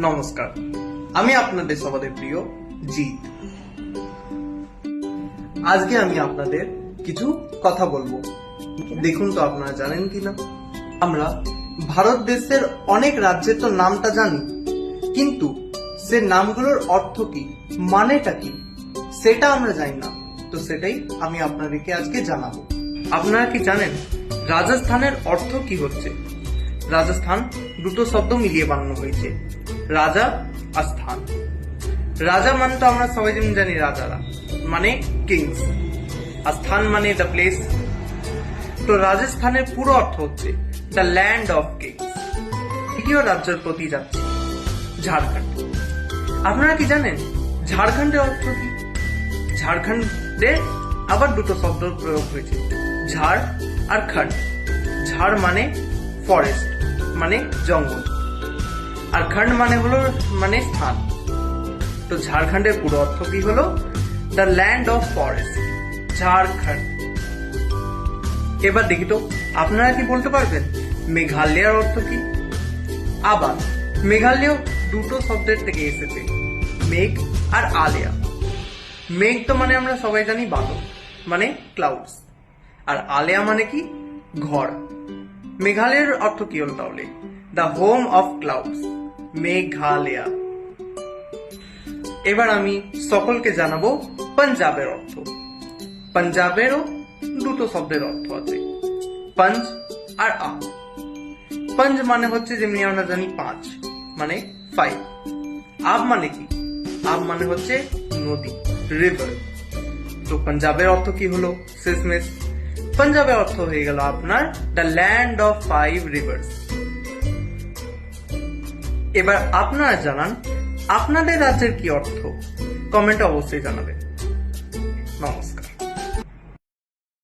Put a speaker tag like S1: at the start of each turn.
S1: নমস্কার, আমি আপনাদের সবাদের প্রিয় জিৎ। আজকে আমি আপনাদের কিছু কথা বলবো। দেখুন তো আপনারা জানেন কিনা, আমরা ভারত দেশের অনেক রাজ্যের তো নামটা জানি, কিন্তু সে নামগুলোর অর্থ কি, মানেটা কি, সেটা আমরা জানি না। তো সেটাই আমি আপনাদেরকে আজকে জানাবো। আপনারা কি জানেন রাজস্থানের অর্থ কি হচ্ছে? রাজস্থান দুটো শব্দ মিলিয়ে বানানো হয়েছে, রাজা আর স্থান। রাজা মানে তো আমরা সবাই যেমন জানি রাজারা মানে কিংস, আর স্থান মানে দ্য প্লেস। তো রাজস্থানের পুরো অর্থ হচ্ছে দ্য ল্যান্ড অফ কিংস। দ্বিতীয় রাজ্যের প্রতি যাচ্ছে ঝাড়খণ্ড। আপনারা কি জানেন ঝাড়খণ্ডের অর্থ কি? ঝাড়খণ্ডে আবার দুটো শব্দ প্রয়োগ হয়েছে, ঝাড় আর খণ্ড। ঝাড় মানে ফরেস্ট মানে জঙ্গল, আর খণ্ড মানে স্থান। তো ঝাড়খণ্ডের পুরো অর্থ কি হলো? The land of forest, Jharkhand. এবার দেখি তো আপনারা কি বলতে পারবেন মেঘালয়ের অর্থ কি? আবার মেঘালয় দুটো শব্দের থেকে এসেছে, মেঘ আর আলেয়া। মেঘ তো মানে আমরা সবাই জানি বাদল মানে ক্লাউডস, আর আলেয়া মানে কি? ঘর। মেঘালয়ের অর্থ কি হলো তাহলে? The home of clouds, Meghalaya. এবার আমি সকলকে জানাবো পাঞ্জাবের অর্থ। পাঞ্জাবেরও দুটো শব্দের অর্থ আছে, পঞ্জ আর আব। পঞ্জ মানে হচ্ছে যেমনি আমরা জানি পাঁচ মানে 5। আব মানে কি? আব মানে হচ্ছে নদী, রিভার। তো পাঞ্জাবের অর্থ কি হলো? শেষমেশ পাঞ্জাবের অর্থ হয়ে গেল আপনার দ্য ল্যান্ড অফ 5 রিভার্স। এবার আপনারা জানান আপনাদের রাজ্যের কি অর্থ? কমেন্টে অবশ্যই জানাবেন। নমস্কার।